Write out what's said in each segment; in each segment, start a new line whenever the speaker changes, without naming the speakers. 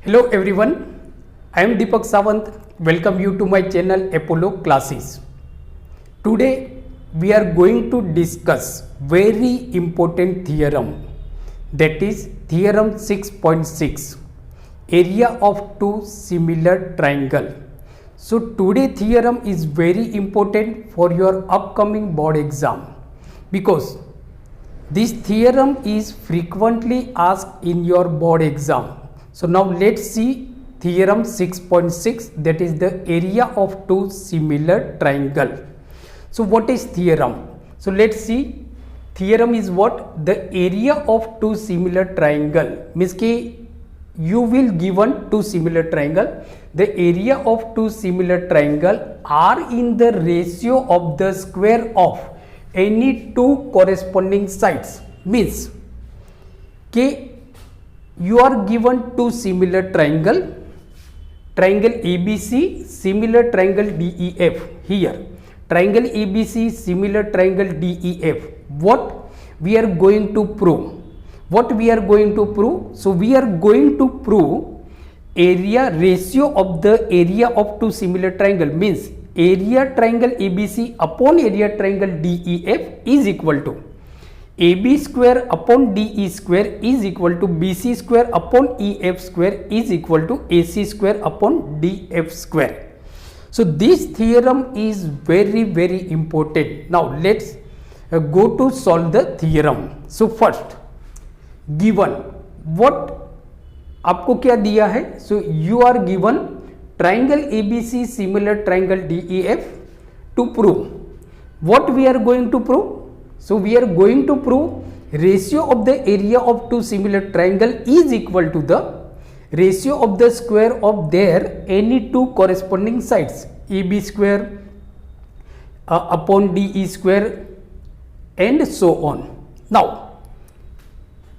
Hello everyone, I am Deepak Sawant. Welcome you to my channel Apollo Classes. Today we are going to discuss very important theorem, that is theorem 6.6, area of two similar triangle. So today theorem is very important for your upcoming board exam because this theorem is frequently asked in your board exam. So now let's see theorem 6.6, that is the area of two similar triangle. So what is theorem? So let's see, theorem is what? The area of two similar triangle. Means कि you will given two similar triangle. The area of two similar triangle are in the ratio of the square of any two corresponding sides. Means कि you are given two similar triangle ABC, similar triangle DEF. Here triangle ABC, similar triangle DEF. What we are going to prove? So we are going to prove area ratio of the area of two similar triangle, means area triangle ABC upon area triangle DEF is equal to AB square upon DE square is equal to BC square upon EF square is equal to AC square upon DF square. So this theorem is very important. Now let's go to solve the theorem. So first, given what आपको क्या दिया है? So you are given triangle ABC similar triangle DEF. To prove, what we are going to prove? So we are going to prove ratio of the area of two similar triangle is equal to the ratio of the square of their any two corresponding sides, AB square upon DE square and so on. Now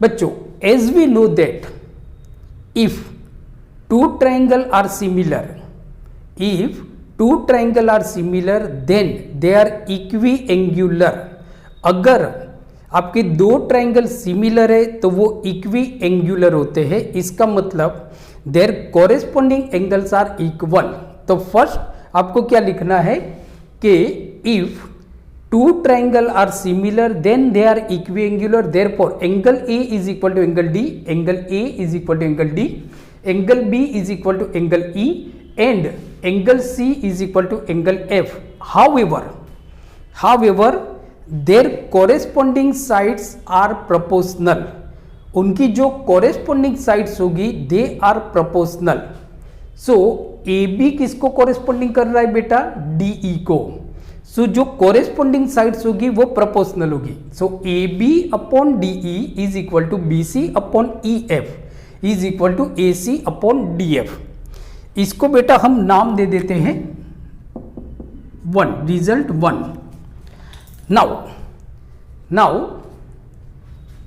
बच्चों, as we know that if two triangle are similar, then they are equiangular. अगर आपके दो triangle similar है तो वो equi angular होते हैं, इसका मतलब their corresponding angles are equal. तो फर्स्ट आपको क्या लिखना है कि if two triangle are similar then they are equiangular, therefore angle A is equal to angle D, angle A is equal to angle D, angle B is equal to angle E and angle C is equal to angle F. However their corresponding sides are proportional. उनकी जो corresponding sides होगी they are proportional. So A B किसको corresponding कर रहा है बेटा? DE को. सो जो कॉरेस्पॉन्डिंग साइड्स होगी वो प्रोपोर्शनल होगी. So A B upon D E is equal to B C upon E F is equal to A C upon D F. इसको बेटा हम नाम दे देते हैं 1, रिजल्ट 1. Now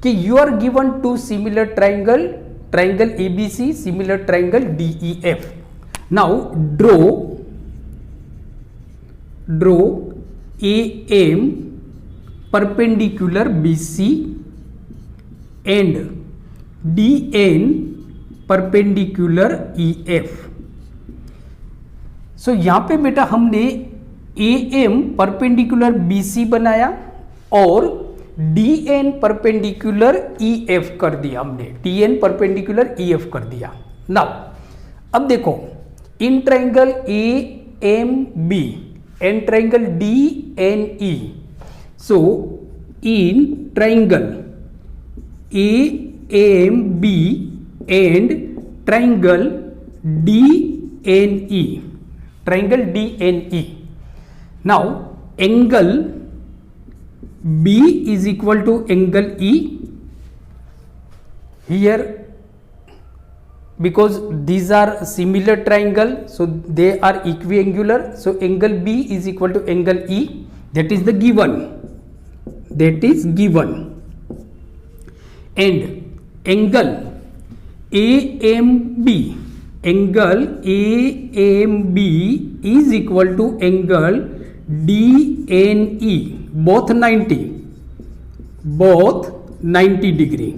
कि you are given two similar triangle ABC, similar triangle DEF. Now draw AM perpendicular BC and DN perpendicular EF. So यहाँ पे बेटा हमने AM परपेंडिकुलर BC बनाया और DN परपेंडिकुलर EF कर दिया हमने, DN परपेंडिकुलर EF कर दिया. नाउ अब देखो, in triangle AMB and triangle DNE. So in triangle AMB and triangle DNE. Now angle B is equal to angle E. Here because these are similar triangle, so they are equiangular. So angle B is equal to angle E. That is given. And angle AMB is equal to angle DNE, both 90 degree.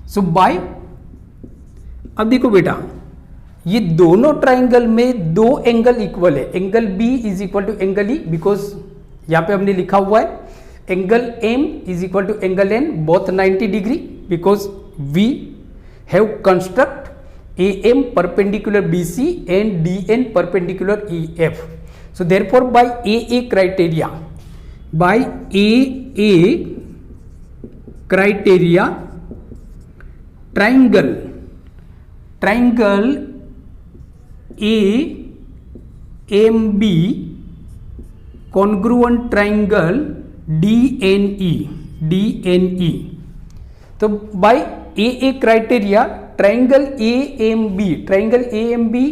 So by अब देखो बेटा, ये दोनों triangle में दो angle equal है, angle B is equal to angle E, because यहां पे हमने लिखा हुआ है angle M is equal to angle N, both 90 degree, because we have construct A M perpendicular B C and D N perpendicular E F. So therefore by A criteria, by A criteria, triangle A M B congruent triangle D N E. तो by A criteria triangle A M B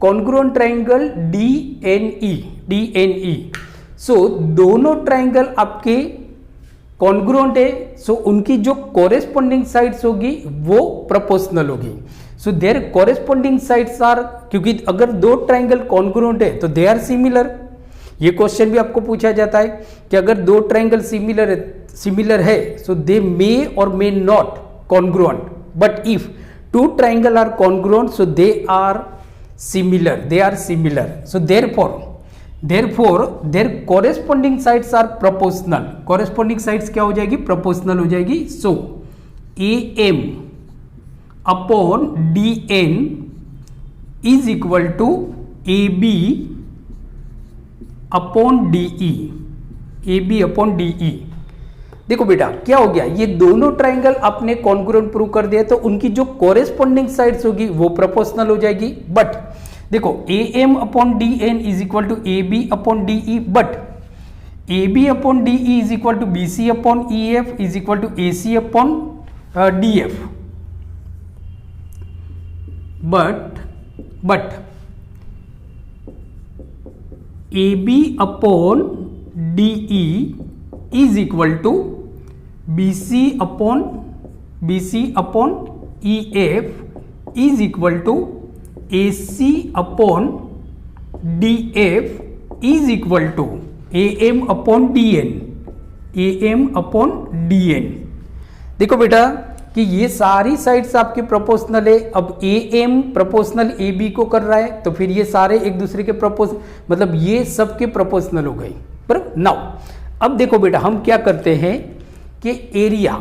congruent triangle D N E. So दोनों triangle आपके congruent है, सो उनकी जो corresponding sides होगी वो proportional होगी. So their corresponding sides are, क्योंकि अगर दो ट्राइंगल कॉन्ग्रुएंट है तो दे आर सिमिलर. ये क्वेश्चन भी आपको पूछा जाता है कि अगर दो ट्राइंगल सिमिलर है सो they may or may not congruent, but if two triangle are congruent so they are similar. So therefore their corresponding sides are proportional. corresponding sides क्या हो जाएगी? proportional हो जाएगी. so am upon dn is equal to ab upon de. देखो बेटा क्या हो गया, ये दोनों ट्राइंगल आपने कॉन्ग्रुएंट प्रूव कर दिया तो उनकी जो कॉरेस्पॉन्डिंग साइड्स होगी वो प्रोपोर्शनल हो जाएगी. बट देखो A M upon D N is equal to A B upon D E, but A B upon D E is equal to B C upon E F is equal to A C upon D F. But A B upon D E is equal to B C upon E F is equal to A C upon D F is equal to A M upon D N. देखो बेटा कि ये सारी sides आपके proportional है. अब A M proportional A B को कर रहा है तो फिर ये सारे एक दूसरे के मतलब ये सब के प्रोपोर्शनल हो गए. बराबर. नाउ अब देखो बेटा हम क्या करते हैं कि area,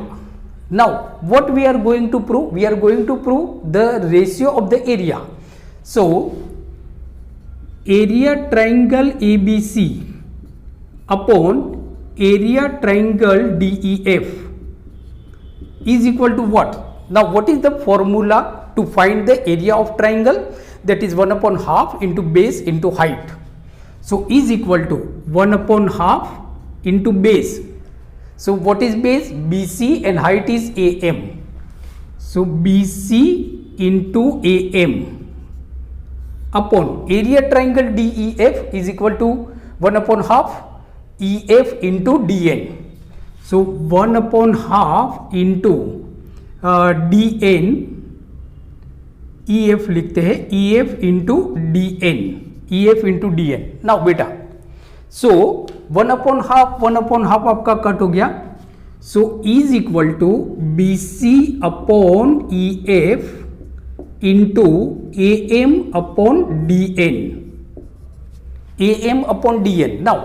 now what we are going to prove, we are going to prove the ratio of the area. So area triangle ABC upon area triangle DEF is equal to what? Now what is the formula to find the area of triangle? That is 1 upon half into base into height. So is equal to 1 upon half into base. So what is base? BC and height is AM. So BC into AM upon area triangle DEF is equal to 1 upon half EF into DN. So 1 upon half into DN, EF लिखते हैं EF into DN. Now बेटा, so 1 upon half आपका cut हो गया. So is equal to BC upon EF into AM upon DN. Now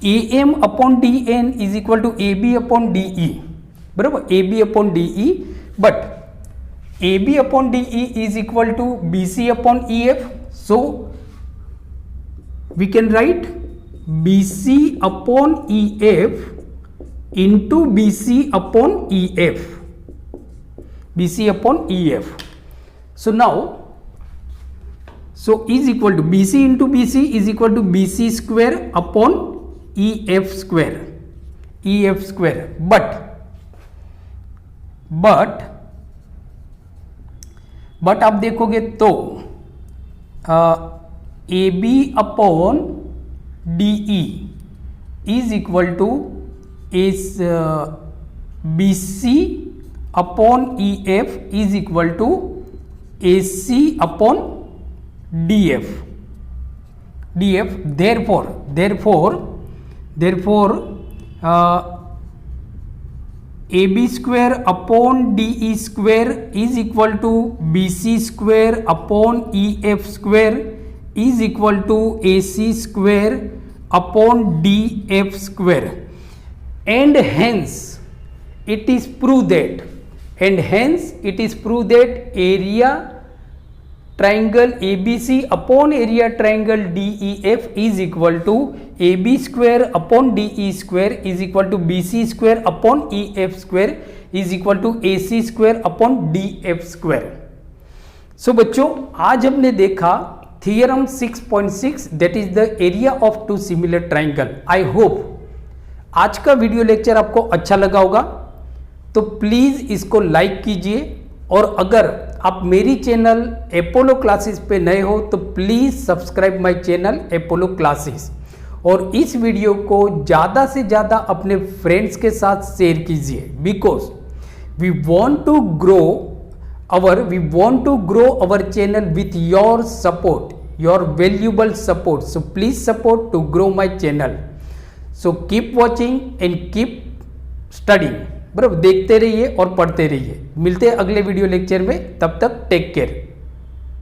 AM upon DN is equal to AB upon DE. बराबर. AB upon DE, but AB upon DE is equal to BC upon EF. So we can write BC upon EF into BC upon EF. So now, so is equal to BC into BC is equal to BC square upon EF square. but आप देखोगे तो AB upon DE is equal to BC upon EF is equal to AC upon DF. Therefore A B square upon D E square is equal to B C square upon E F square is equal to A C square upon D F square and hence it is proved that area triangle ABC upon area triangle DEF is equal to AB square upon DE square is equal to BC square upon EF square is equal to AC square upon DF square. So बच्चों, आज हमने देखा theorem 6.6 that is the area of two similar triangle. I hope आज का video lecture आपको अच्छा लगा होगा, तो प्लीज़ इसको लाइक कीजिए और अगर आप मेरी चैनल एपोलो क्लासेस पे नए हो तो please subscribe my channel Apollo classes और इस वीडियो को ज़्यादा से ज़्यादा अपने फ्रेंड्स के साथ शेयर कीजिए because we want to grow our channel with your support, your valuable support. So please support to grow my channel. So keep watching and keep studying. बराबर देखते रहिए और पढ़ते रहिए. मिलते हैं अगले वीडियो लेक्चर में. तब तक टेक केयर.